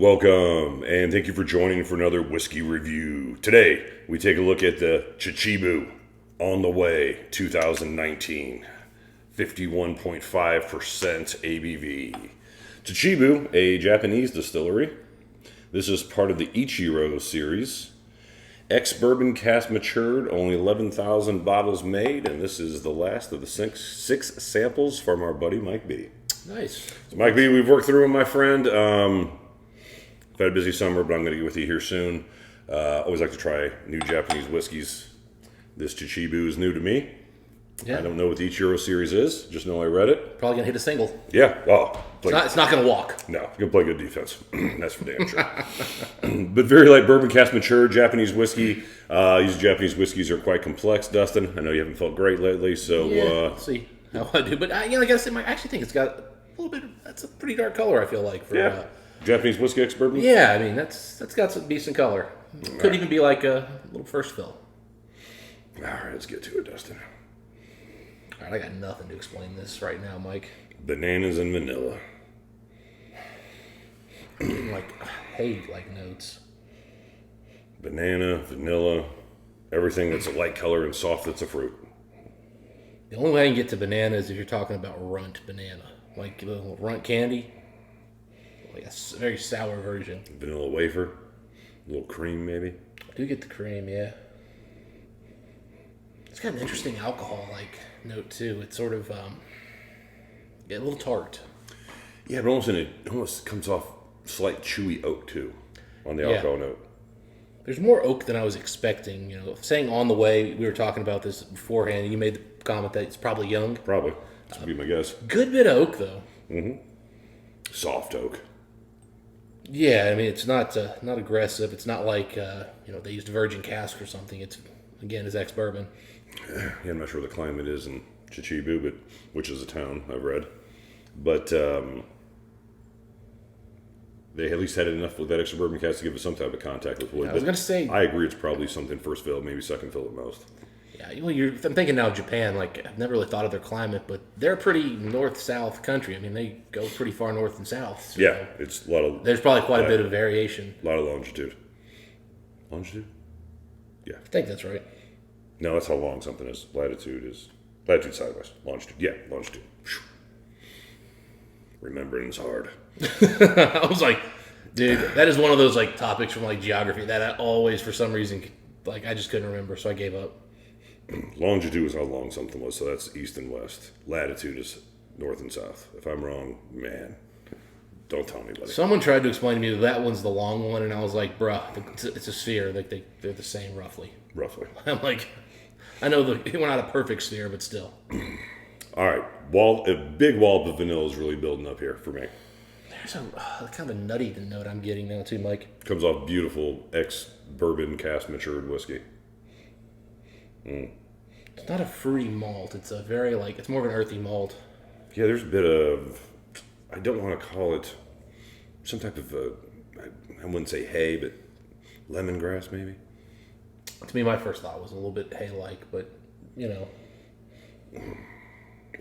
Welcome, and thank you for joining for another whiskey review. Today, we take a look at the Chichibu On the Way 2019, 51.5% ABV. Chichibu, a Japanese distillery. This is part of the Ichiro series. Ex-bourbon cask matured, only 11,000 bottles made, and this is the last of the six samples from our buddy Mike B. Nice. So Mike B, we've worked through them, my friend. I've had a busy summer, but I'm going to get with you here soon. Always like to try new Japanese whiskeys. This Chichibu is new to me. Yeah. I don't know what the Ichiro series is. Just know I read it. Probably going to hit a single. Yeah. Well, It's not going to walk. no, you can play good defense. That's for damn sure. But very light bourbon cask matured Japanese whiskey. These Japanese whiskeys are quite complex, Dustin. I know you haven't felt great lately, so Let's see how I do. But I got to say, I actually think it's got a little bit. That's a pretty dark color. I feel like for Japanese whiskey ex-bourbon. Yeah, I mean that's got some decent color. Could even be like a little first fill. All right, let's get to it, Dustin. All right, I got nothing to explain this right now, Mike. Bananas and vanilla. I'm getting like hay-like notes. Banana, vanilla, everything that's a light color and soft that's a fruit. The only way I can get to banana is if you're talking about runt banana, like a little runt candy, like a very sour version. Vanilla wafer, a little cream maybe. I do get the cream, yeah. It's got an interesting alcohol-like note too. It's sort of a little tart. Yeah, but it almost comes off slight chewy oak too on the alcohol note. There's more oak than I was expecting. You know, saying On the Way, we were talking about this beforehand. You made the comment that it's probably young. Probably. This would be my guess. Good bit of oak though. Mm-hmm. Soft oak. Yeah, I mean it's not aggressive. It's not like they used virgin cask or something. It's again is ex-bourbon. Yeah, I'm not sure what the climate is in Chichibu, but which is a town I've read. But they at least had enough with that extra bourbon cask to give us some type of contact with wood. I was going to say, I agree, it's probably something first fill, maybe second fill at most. Yeah, well, I'm thinking now of Japan. Like I've never really thought of their climate, but they're a pretty north-south country. I mean, they go pretty far north and south. So yeah, it's a lot of. There's probably quite a bit of variation. A lot of longitude. Longitude? Yeah. I think that's right. No, that's how long something is. Latitude sideways. Longitude. Yeah, longitude. Remembering is hard. I was like, dude, that is one of those like topics from like geography that I always, for some reason, like I just couldn't remember, so I gave up. Longitude is how long something was, so that's east and west. Latitude is north and south. If I'm wrong, man, don't tell anybody. Someone tried to explain to me that one's the long one, and I was like, bruh, it's a sphere. Like they're the same roughly. Roughly. I'm like, I know we're not a perfect sphere, but still. All right, a big wallop of vanilla is really building up here for me. There's a kind of a nutty note I'm getting now too, Mike. Comes off beautiful ex-bourbon cask matured whiskey. It's not a fruity malt. It's a very it's more of an earthy malt. Yeah, there's a bit of, I don't want to call it some type of, I wouldn't say hay, but lemongrass maybe. To me, my first thought was a little bit hay-like, but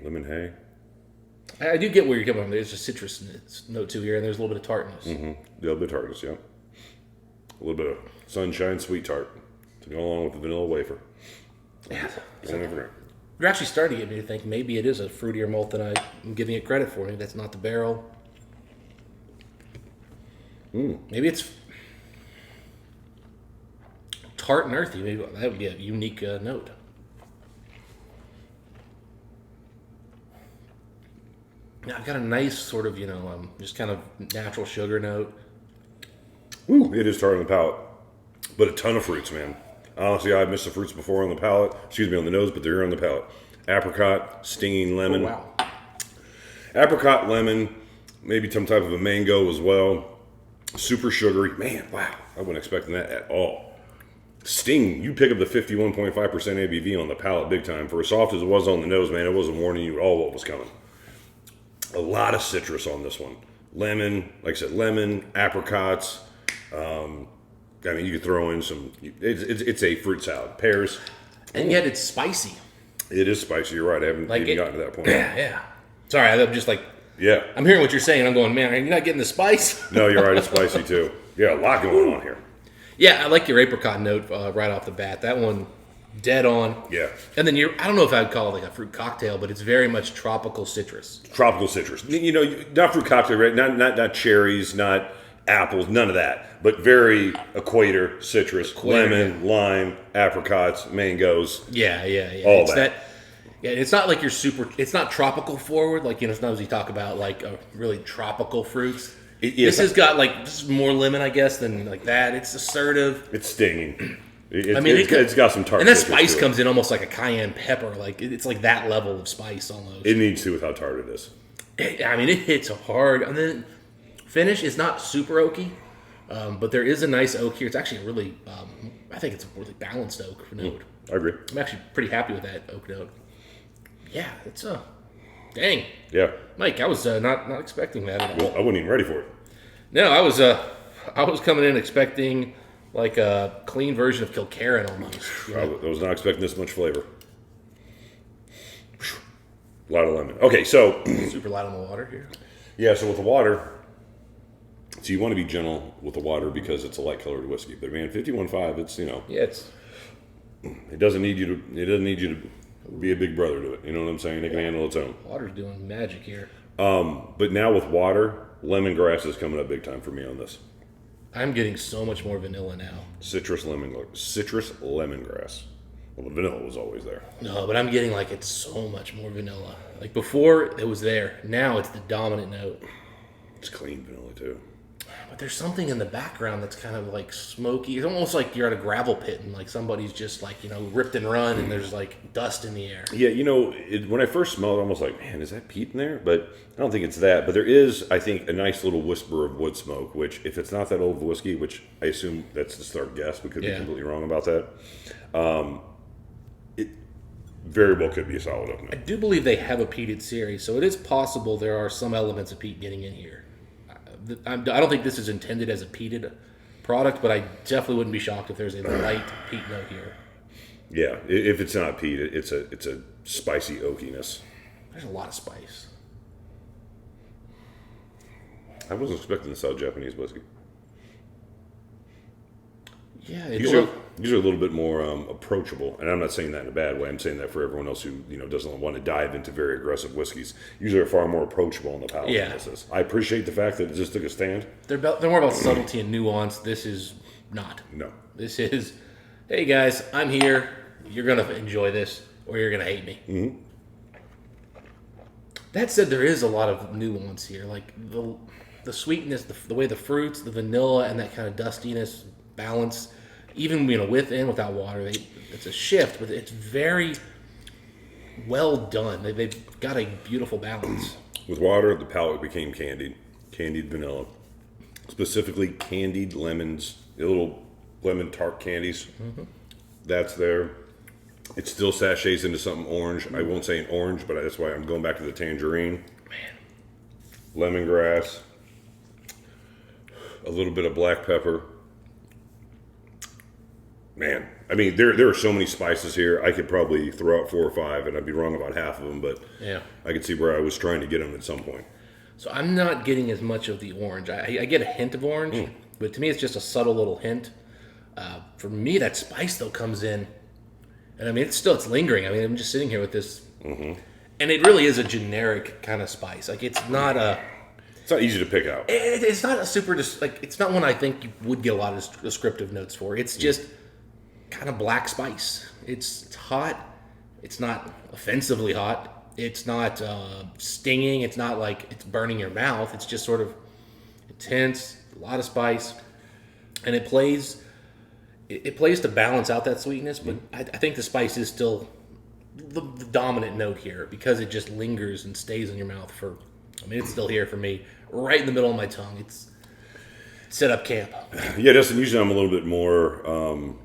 Lemon hay. I do get where you're coming from. There's a citrus note too here, and there's a little bit of tartness. Mm-hmm. A little bit of tartness, yeah. A little bit of sunshine sweet tart to go along with the vanilla wafer. Yeah. You're actually starting to get me to think maybe it is a fruitier malt than I'm giving it credit for. Maybe that's not the barrel. Maybe it's tart and earthy. Maybe that would be a unique note. Now, I've got a nice sort of, just kind of natural sugar note. Ooh, it is tart on the palate, but a ton of fruits, man. Honestly, I've missed the fruits before on the palate. Excuse me, on the nose, but they're here on the palate. Apricot, stinging lemon. Oh, wow. Apricot, lemon, maybe some type of a mango as well. Super sugary. Man, wow. I wasn't expecting that at all. Sting, you pick up the 51.5% ABV on the palate big time. For as soft as it was on the nose, man, it wasn't warning you at all what was coming. A lot of citrus on this one. Lemon, like I said, lemon, apricots. I mean, you could throw in some. It's a fruit salad. Pears. And yet it's spicy. It is spicy. You're right. I haven't even gotten to that point. Yeah. Sorry, I'm just like Yeah. I'm hearing what you're saying. I'm going, man, are you not getting the spice? No, you're right. It's spicy too. Yeah, a lot going on here. Yeah, I like your apricot note right off the bat. That one, dead on. Yeah. And then I don't know if I'd call it like a fruit cocktail, but it's very much tropical citrus. Tropical citrus. You know, not fruit cocktail, right? Not cherries, not apples, none of that. But very equator citrus, lemon, lime, apricots, mangoes. Yeah. All it's that. Yeah, it's not like it's not tropical forward. Like, sometimes you talk about like really tropical fruits. This has got this is more lemon, I guess, than like that. It's assertive. It's stinging. It's got some tart. And that spice comes in almost like a cayenne pepper. Like it's like that level of spice almost. It needs to with how tart it is. It hits hard. And then finish is not super oaky, but there is a nice oak here. It's actually a really, I think it's a really balanced oak note. I agree. I'm actually pretty happy with that oak note. Yeah, it's dang. Yeah. Mike, I was not expecting that at all. Well, I wasn't even ready for it. No, I was coming in expecting like a clean version of Kilkerran almost. I was not expecting this much flavor. A lot of lemon. Okay, so Super light on the water here. yeah, so with the water, so you want to be gentle with the water because it's a light colored whiskey. But man, 51.5, it's Yeah, it doesn't need you to be a big brother to it. You know what I'm saying? It can handle its own. water's doing magic here. But now with water, lemongrass is coming up big time for me on this. I'm getting so much more vanilla now. Citrus lemongrass. Well, the vanilla was always there. No, but I'm getting it's so much more vanilla. Like before, it was there. Now it's the dominant note. It's clean vanilla too. But there's something in the background that's kind of smoky. It's almost like you're at a gravel pit and somebody's just ripped and run and there's dust in the air. Yeah, when I first smelled it, I was like, man, is that peat in there? But I don't think it's that. But there is, I think, a nice little whisper of wood smoke, which if it's not that old of whiskey, which I assume that's just our guess, we could be completely wrong about that. It very well could be a solid oak I note. do believe they have a peated series, so it is possible there are some elements of peat getting in here. I don't think this is intended as a peated product, but I definitely wouldn't be shocked if there's a light peat note here. Yeah, if it's not peat, it's a spicy oakiness. There's a lot of spice. I wasn't expecting to sell Japanese whiskey. Yeah, These are a little bit more approachable, and I'm not saying that in a bad way. I'm saying that for everyone else who doesn't want to dive into very aggressive whiskeys. Usually, are far more approachable on the palate than this is. I appreciate the fact that it just took a stand. They're more about subtlety and nuance. This is not. No, This is, hey guys, I'm here. You're gonna enjoy this, or you're gonna hate me. Mm-hmm. That said, there is a lot of nuance here, like the sweetness, the way the fruits, the vanilla, and that kind of dustiness balance. Even with and without water, it's a shift, but it's very well done. They've got a beautiful balance. with water, the palate became candied vanilla, specifically candied lemons, the little lemon tart candies. Mm-hmm. That's there. It still sachets into something orange. I won't say an orange, but that's why I'm going back to the tangerine. Man. Lemongrass. A little bit of black pepper. Man, I mean, there are so many spices here. I could probably throw out 4 or 5, and I'd be wrong about half of them, but yeah, I could see where I was trying to get them at some point. So I'm not getting as much of the orange. I get a hint of orange, but to me it's just a subtle little hint. For me, that spice, though, comes in, and I mean, it's lingering. I mean, I'm just sitting here with this, and it really is a generic kind of spice. It's not a... It's not easy to pick out. It's not a super... it's not one I think you would get a lot of descriptive notes for. It's just... kind of black spice. It's hot. It's not offensively hot. It's not stinging. It's not like it's burning your mouth. It's just sort of intense, a lot of spice, and it plays to balance out that sweetness. But I think the spice is still the dominant note here because it just lingers and stays in your mouth for. I mean, it's still here for me, right in the middle of my tongue. It's set up camp. Yeah, Dustin, usually I'm a little bit more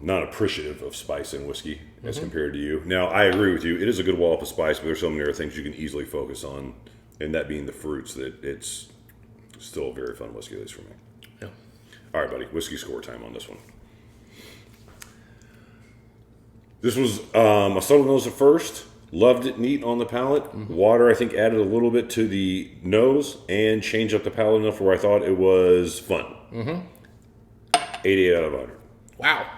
not appreciative of spice in whiskey as compared to you. Now, I agree with you. It is a good wallop of spice, but there's so many other things you can easily focus on, and that being the fruits, that it's still a very fun whiskey, at least for me. Yeah. All right, buddy. Whiskey score time on this one. This was a subtle nose at first, Loved it neat on the palate. Water, I think, added a little bit to the nose and changed up the palate enough where I thought it was fun. 88 out of 100. Wow.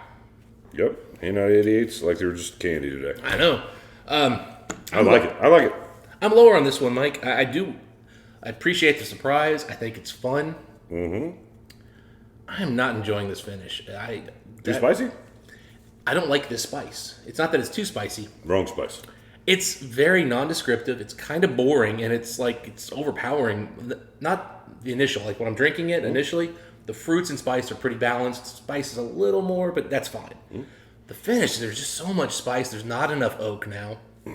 Yep. Hand out 88s like they were just candy today. I know. I like it. I like it. I'm lower on this one, Mike. I appreciate the surprise. I think it's fun. I am not enjoying this finish. Too spicy? I don't like this spice. It's not that it's too spicy. Wrong spice. It's very nondescriptive. It's kind of boring, and it's overpowering. Not the initial, like when I'm drinking it initially, the fruits and spice are pretty balanced. Spice is a little more, but that's fine. The finish, there's just so much spice. There's not enough oak now. I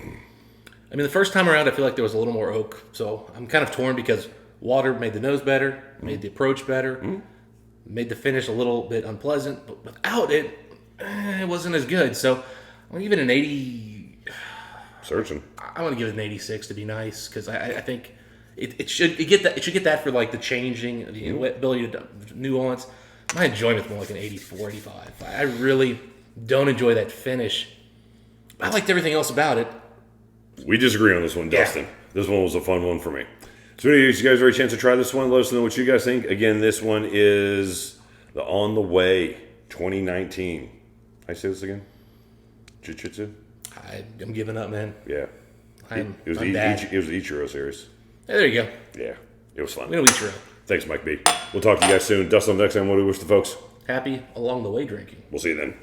mean, the first time around, I feel like there was a little more oak. So I'm kind of torn because water made the nose better, made the approach better, made the finish a little bit unpleasant. But without it, it wasn't as good. So I'm going to give it an 80. Searching. I want to give it an 86 to be nice because I think it should get that for like the changing, the ability to nuance. My enjoyment's more like an 84, 85. I really don't enjoy that finish. I liked everything else about it. We disagree on this one, Dustin. This one was a fun one for me. So anyways, you guys have a chance to try this one. Let us know what you guys think. Again, this one is the On the Way 2019. I say this again? Jiu-Jitsu? I'm giving up, man. Yeah. I'm it was the bad. Ichiro series. Hey, there you go. Yeah. It was fun. We know Ichiro. Thanks, Mike B. We'll talk to you guys soon. Dustin, next time, what do we wish the folks? Happy along the way drinking. We'll see you then.